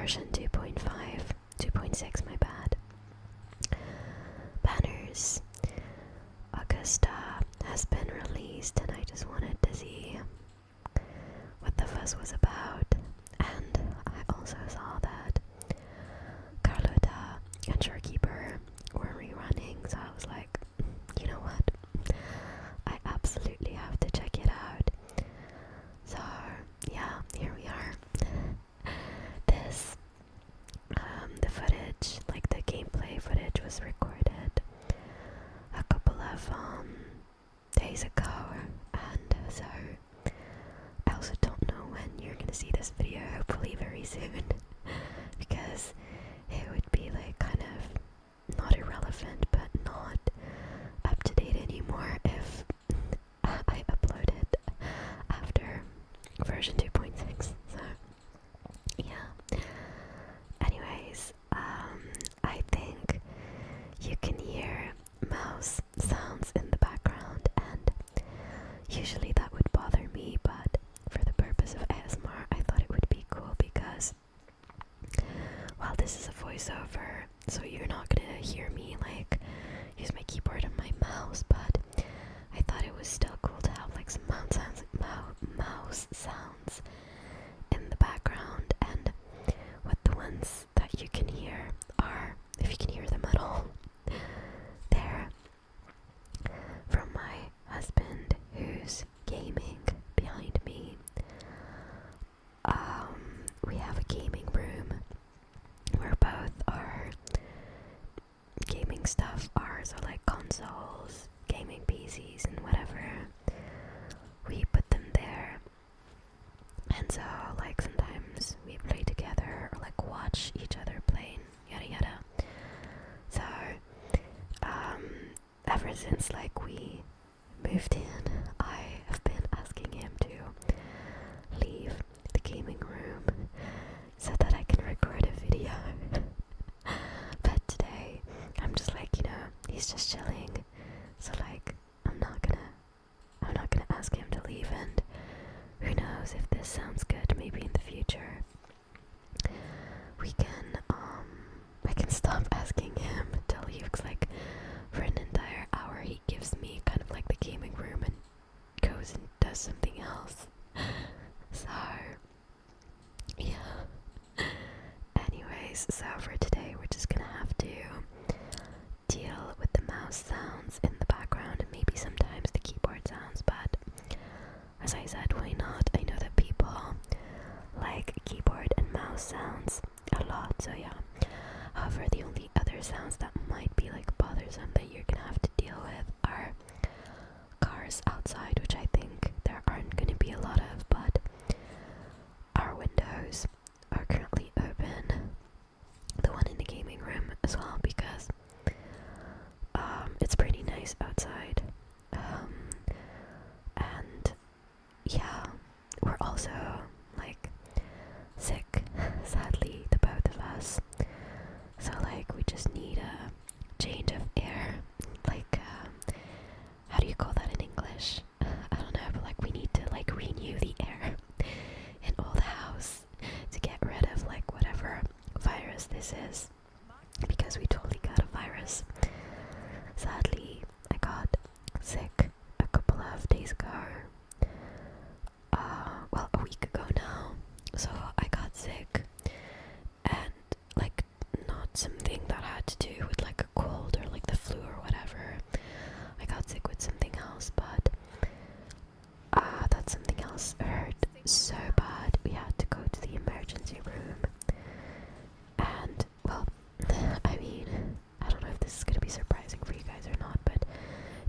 version 2.5, 2.6, my bad. Banners. Augusta has been released, and I just wanted to see what the fuss was about. And I also saw that Carlota and Shorekeeper were rerunning, so I was like, you know what? I absolutely have to check it out. So yeah, here we are. This, the footage, like the gameplay footage, was recorded a couple of days ago, and so I also don't know when you're gonna see this video. Hopefully very soon, because it would be like kind of not irrelevant but not up to date anymore if I upload it after version 2.6. So yeah. Anyways, I think you can hear mouse sounds in the background, and usually that would bother me, but for the purpose of ASMR I thought it would be cool because, well, this is a voiceover, so you're not gonna hear me like use my keyboard and my mouse, but I thought it was still cool to have like some mouse sounds in the background. And what the ones that you can hear are, if you can hear them at all, they're from my husband who's gaming behind me. We have a gaming room where both our gaming stuff are, so like consoles, gaming PCs, and whatever. We put them there, and so like sometimes we play together or like watch each other play, yada yada. So ever since like we moved in, I have been asking him to leave the gaming room so that I can record a video. But today I'm just like, he's just chilling, so like I'm not gonna ask him to leave, and who knows, if this sounds good, maybe in the future we can I can stop asking him to leave, cause like for an entire hour he gives me kind of like the gaming room and goes and does something else. So yeah. Anyways, so for today we're just gonna have to deal with the mouse sounds in the background and maybe sometimes the keyboard sounds, but as I said, why not? I know that people like keyboard and mouse sounds a lot, so yeah. However, the only other sounds that might be like bothersome that you're gonna have to deal with are cars outside, which I think there aren't gonna be a lot of, but our windows are currently open, the one in the gaming room as well, because it's pretty nice outside. And yeah, we're also like sick, sadly, the both of us, so like we just need a change of air, like how do you call that in English? I don't know, but like we need to like renew the air in all the house to get rid of like whatever virus this is, because we totally got a virus. Sadly, I got sick a couple of days ago. Well, a week ago now. So I got sick, and like not something that had to do with like a cold or like the flu or whatever. I got sick with something else, but that something else hurt so bad we had to go to the emergency room. And well, I mean, I don't know if this is gonna be surprising for you guys or not, but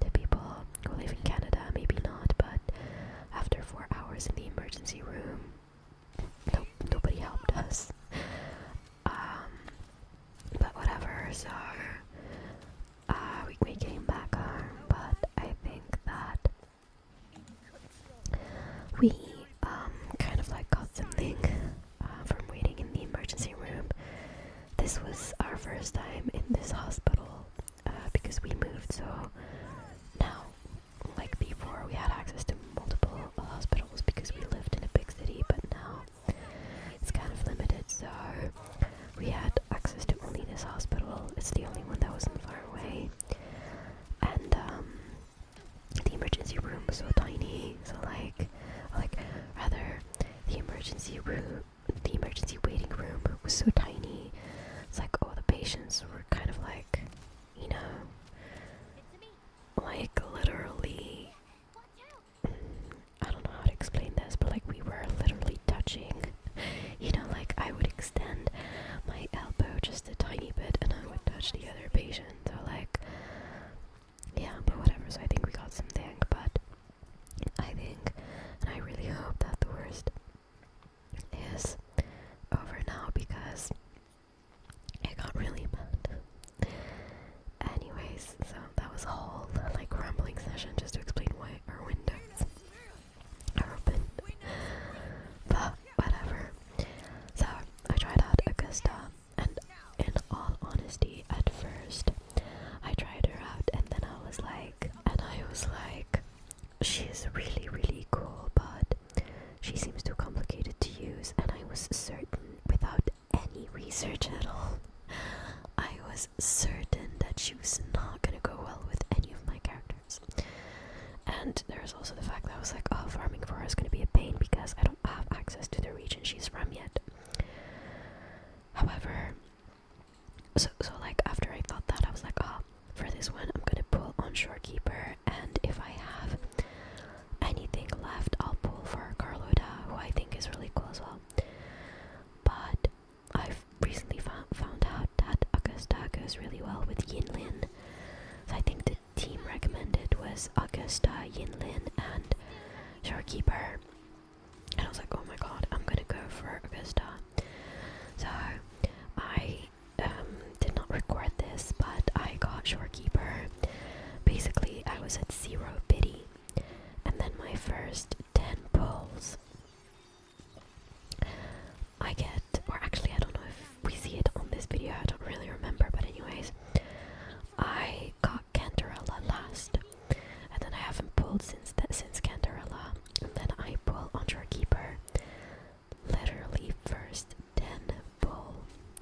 to people who live in Canada, maybe not, but after 4 hours in the emergency room, nobody helped us. But whatever, so we came back home, but I think that we kind of like got something from waiting in the emergency room. This was our first time in this hospital because we moved, so now, like before, we had access to multiple hospitals because we lived in a big city, but now it's kind of limited. So the emergency waiting room was so tiny. It's like all the patients were kind of like, you know, like literally, I don't know how to explain this, but like we were literally touching, you know, like I would extend my elbow just a tiny bit and I would touch the other patient. So like, yeah, but whatever. So I think we got something, but I think, and I really hope that the worst is over now because it got really bad. Anyways, so that was a whole like rambling session just to explain why our windows are open. But whatever. So I tried out Augusta, and in all honesty, at first I tried her out, and then I was like, she is really, really cool, but she seems too complicated to use, and I was certain, without any research at all, I was certain that she was not gonna go well with any of my characters. And there's also the fact that I was like, oh, farming for her is gonna be a pain because I don't have access to the region she's from yet. However, so like after I thought that, I was like, oh, for this one I'm gonna pull on Shorekeeper, and if I have anything left I'll pull for Carlota, who I think is really cool as well. But I've recently found out that Augusta goes really well with Yinlin. So I think the team recommended was Augusta, Yinlin, and Shorekeeper. And I was like, oh my god, I'm gonna go for Augusta. So I did not record this, but I got Shorekeeper. Basically, I was at 0 biddy, and then my first 10 pulls, I get, or actually I don't know if we see it on this video, I don't really remember, but anyways, I got Cantarella last, and then I haven't pulled since Cantarella, and then I pull on Shorekeeper. Literally first 10 pull,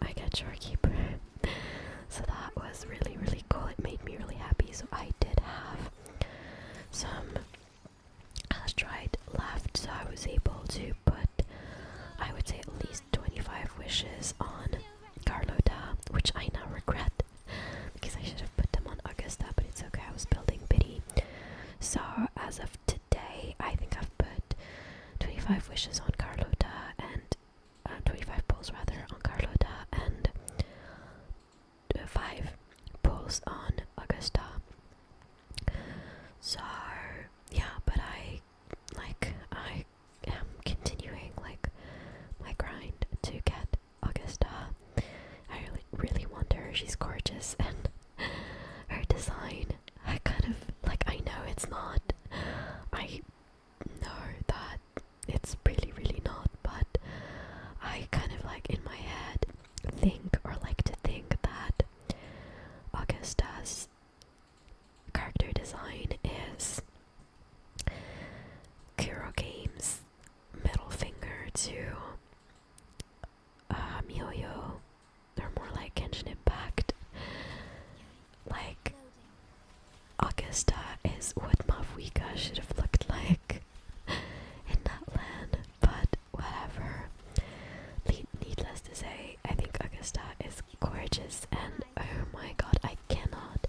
I get Shorekeeper. So that was really, really cool. It made me really happy. So I did have some stride left, so I was able to put, I would say, at least 25 wishes on Carlota, which I now regret because I should have put them on Augusta, but it's okay, I was building Biddy. So as of today, I think I've put 25 wishes on Carlota and 25 pulls rather on Carlota and 5 pulls on Augusta. So yeah, but I am continuing like my grind to get Augusta. I really want her. She's gorgeous, and her design, I kind of like, I know it's not, I know that it's really, really not, but I kind of like in my head think, or like to think, that Augusta's character design is Kuro Games' middle finger to Miyoyo, or more like Genshin Impact. Like, Augusta is what Mavuika should have looked like in that land, but whatever. Needless to say, I think Augusta is gorgeous, and oh my god, I cannot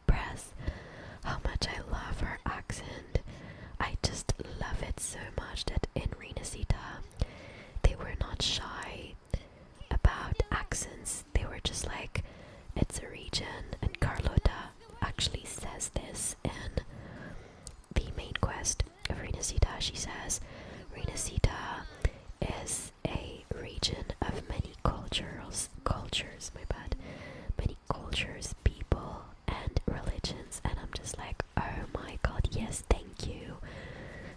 press how much I love her accent. I just love it so much that in Renacita, they were not shy about accents. They were just like, it's a region, and Carlota actually says this in the main quest of Renacita. She says, Renacita is a region of many many cultures, people, and religions, and I'm just like, oh my god, yes, thank you.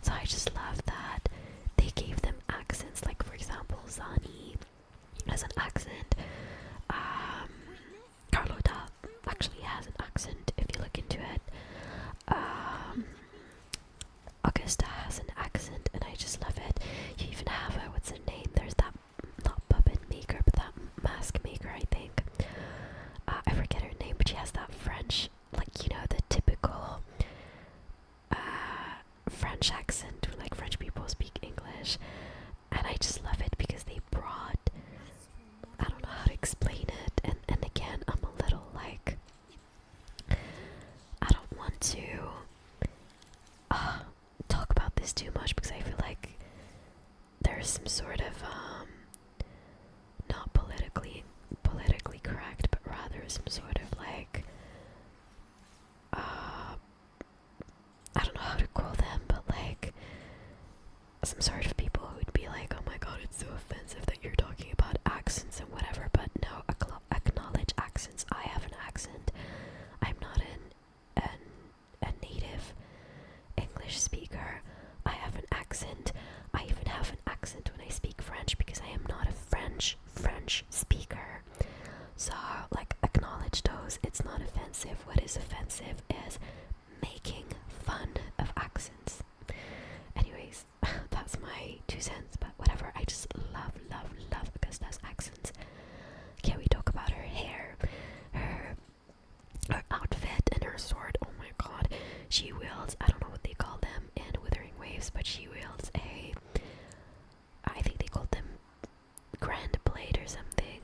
So I just love that they gave them accents, like for example, Zani has an accent, Carlota actually has an accent if you look into it, Augusta has an accent, and I just love it. You even have a, what's her name, there's that, not puppet maker, but that mask maker, I think, I forget her name, but she has that French, like, you know, the typical French accent, like French people English, and I just love it because they brought, I don't know how to explain it, and again, I'm a little like, I don't want to talk about this too much because I feel like there's some sort of not politically correct, but rather some sort of like I don't know how to call them, but like some sort of people who would be like, oh my god, it's so offensive that you're talking about accents and whatever. But no, acknowledge accents. I have an accent. I'm not a native English speaker. I have an accent. I even have an accent when I speak French because I am not a French speaker. So like acknowledge those. It's not offensive. What is offensive is making fun of accents. Anyways, that's my 2 cents, but whatever. I just love Augusta's accents. Can we talk about her hair, her outfit, and her sword? Oh my god. She wields, I don't know what they call them in Wuthering Waves, but she wields I think they called them Grand Blade or something.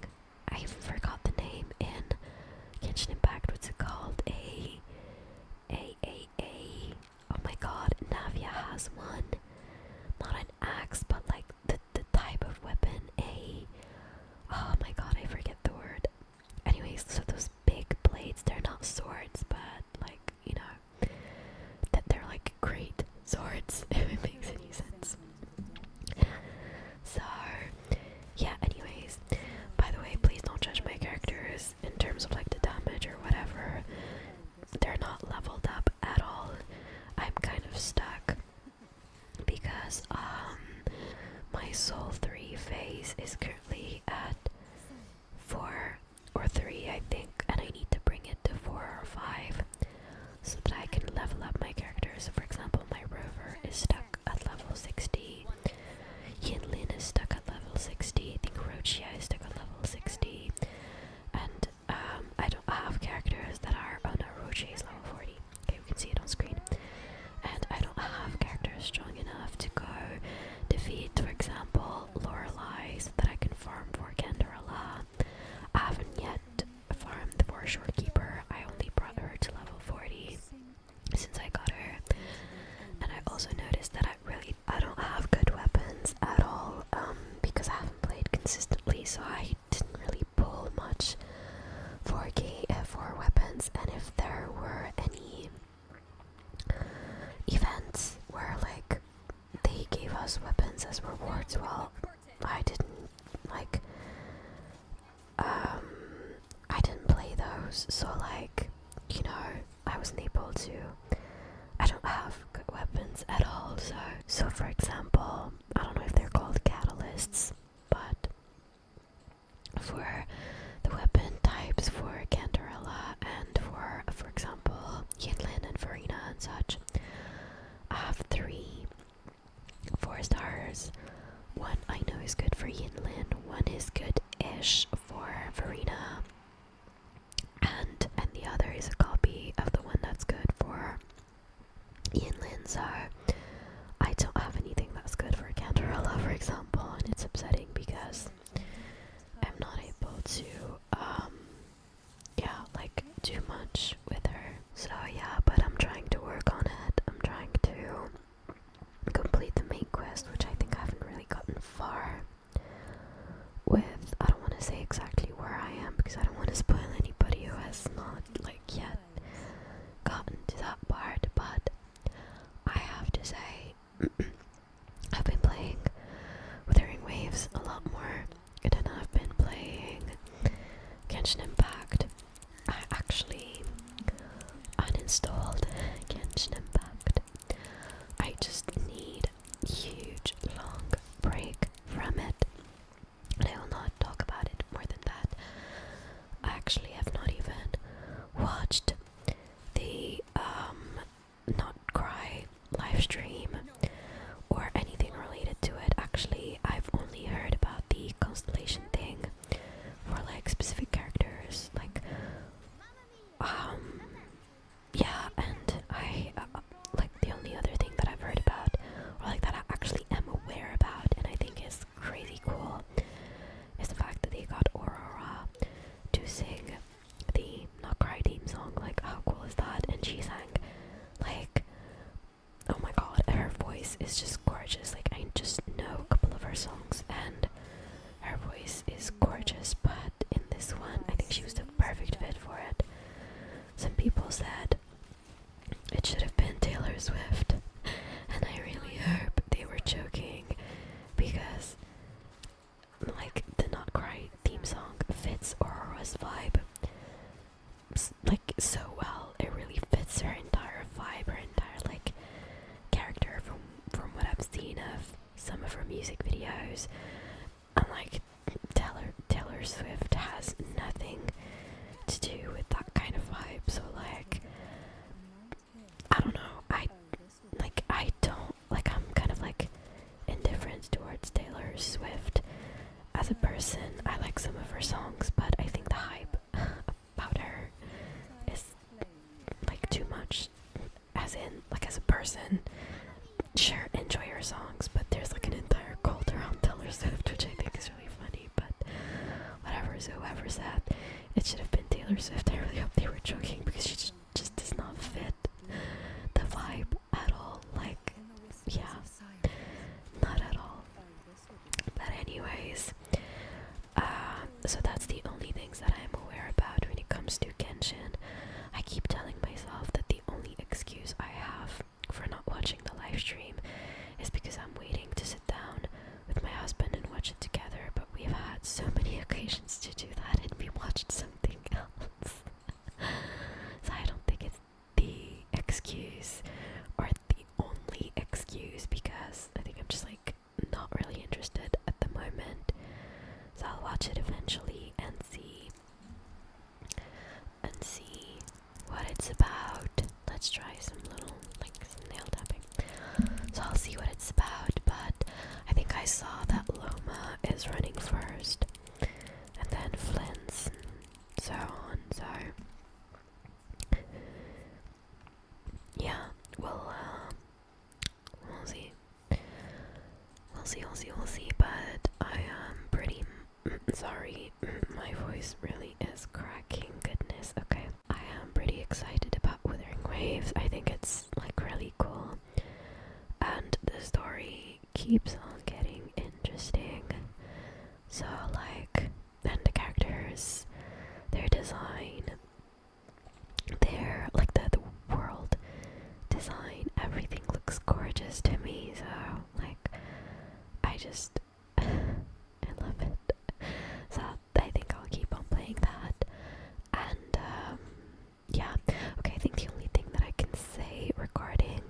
I forgot the name in Genshin Impact. What's it called? Oh my god, Navia has one. Not an axe, but like the type of weapon. Oh my god, I forget the word. Anyways, so those big blades, they're not swords, but like, you know, that they're like great swords, if it makes any sense. So, yeah, anyways, by the way, please don't judge my characters in terms of like the damage or whatever. They're not leveled up at all. I'm kind of stuck because my Soul 3 phase is currently at 4 or 3, I think, and I need to bring it to 4 or 5 so that I can level up my characters. So for example, my Rover is stuck at level 60, Yinlin is stuck at level 60, I think Rochia is stuck at level 60, and I don't have characters that are, oh no, Rochia is level 40, okay, we can see it on screen, and I don't have characters strong enough to go defeat, for example, Lorelei, so that I can farm for Canderella. I haven't yet farmed for Shorekeeper. I only brought her to level 40 since I got her, and I also noticed that I don't have good weapons at all, because I haven't played consistently, so I didn't really pull much for weapons. And if there were any events where like they gave us weapons as rewards, well, I didn't like I didn't play those, so like, you know, I wasn't able to. I don't have good weapons at all, so for example, I don't know if they're called catalysts, but for the weapon types for Canderella and for example, Yinlin and Verena and such, I have 3 4-stars. One I know is good for Yinlin, one is good-ish for Verena, and the other is a copy of the one that's good for Yinlin, so I don't have anything that's good for Canderella, for example, and it's upsetting because I'm not able to, yeah, like, do much with her. So yeah, but I'm trying to work on it. I'm trying to complete the main quest, which I think I haven't really gotten far with. I don't want to say exactly where I am because I don't want to spoil anybody who has not like yet gotten to that part, but I have to say I've been playing Wuthering Waves a lot more than I've been playing Genshin Impact. I actually uninstalled Genshin Impact. I just need a huge long break from it, and I will not talk about it more than that. I actually have not even some of her music videos, and like Taylor Swift has nothing to do with that kind of vibe. So like, I don't know. I don't like. I'm kind of like indifferent towards Taylor Swift as a person. I like some of her songs, but I think the hype about her is like too much. As in, like, as a person, sure, enjoy her songs, but there's like an entire cult around Taylor Swift, which I think is really funny. But whatever, so whoever said it should have been Taylor Swift, I really hope they were joking, because she just does not fit the vibe at all. Like, yeah, not at all. But anyways, so that's the only things that I'm aware about when it comes to Genshin. I keep telling myself that the only excuse I have for not watching the live stream is because I'm waiting to sit down with my husband and watch it together, but we've had so many occasions to do that and we watched something else. So I don't think it's the excuse or the only excuse, because I think I'm just like not really interested at the moment. So I'll watch it eventually and see what it's about. Let's try some little, like, some nail tapping. So I'll see what it's about, but I think I saw that Loma is running first, and then Flint's, and so on. So yeah, we'll see. We'll see. But I am pretty sorry, my voice really is cracking. Goodness. Okay, I am pretty excited about Wuthering Waves. I think it's like really cool, and the story keeps on getting interesting. So like, and the characters, their design, their like the world design, everything looks gorgeous to me. So like, I just I love it. So I think I'll keep on playing that. And yeah, okay, I think the only thing that I can say regarding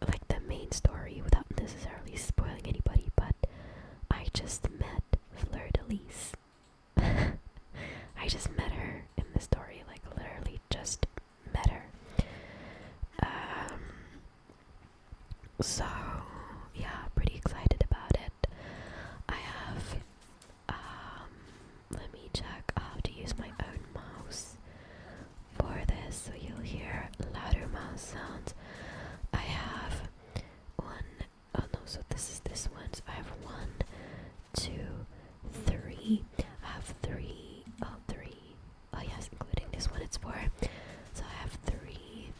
like the main story without necessarily spoiling anybody, but I just met 𝑠𝑢𝑝𝑝𝑜𝑟𝑡. I just met her in the story, like literally just met her. So yeah, pretty excited about it. I have let me check how to use my own mouse for this, so you'll hear louder mouse sounds. I have so this one, so I have 1, 2, 3. I have three, oh yes, including this one, it's 4. So I have 3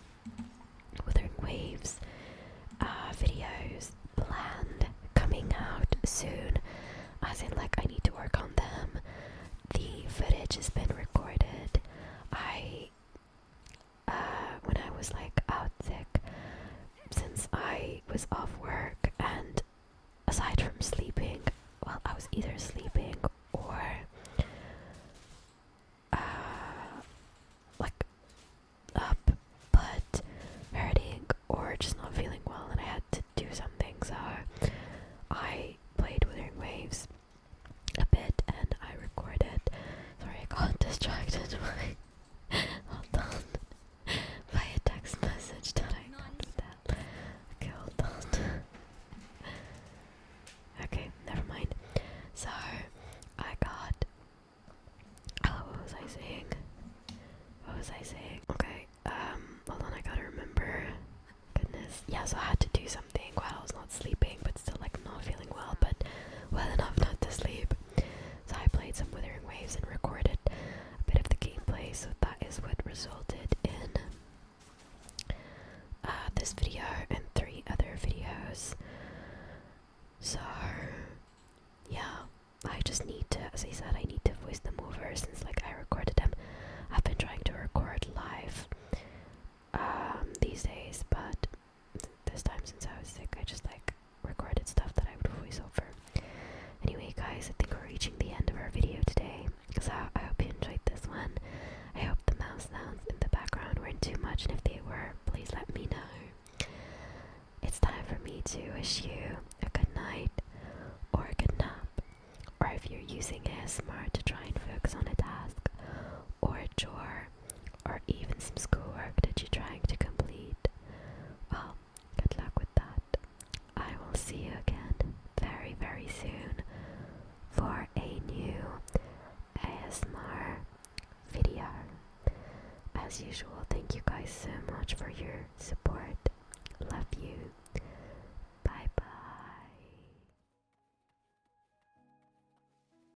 Wuthering Waves videos planned, coming out soon, as in like I need to work on them. The footage has been recorded. When I was like out sick, since I was off work, and aside from sleeping, well, I was either sleeping or like up but hurting, or just not feeling well, and I had to do something. So I played Wuthering Waves a bit and I recorded. Sorry, I got distracted by hold on, by a text message that I got with that. Okay, hold on. Okay, never mind. So I got, oh, what was I saying? Okay, hold on, I gotta remember. Goodness. Yeah, so I had to do something while I was not sleeping, but still like not feeling well, but well enough not to sleep. So I played some Wuthering Waves and recorded a bit of the gameplay, so that is what resulted in this video and 3 other videos. So yeah, I just need to, as I said, I need to voice them over, since like I recorded them. I've been trying to record live these days, but this time, since I was sick, I just like recorded stuff that I would voice over. Anyway guys, I think we're reaching the end of our video today, so I hope you enjoyed this one. I hope the mouse sounds in the background weren't too much, and if they were, please let me know. It's time for me to wish you a using ASMR to try and focus on a task or a chore or even some schoolwork that you're trying to complete, well, good luck with that. I will see you again very, very soon for a new ASMR video. As usual, thank you guys so much for your support. Love you.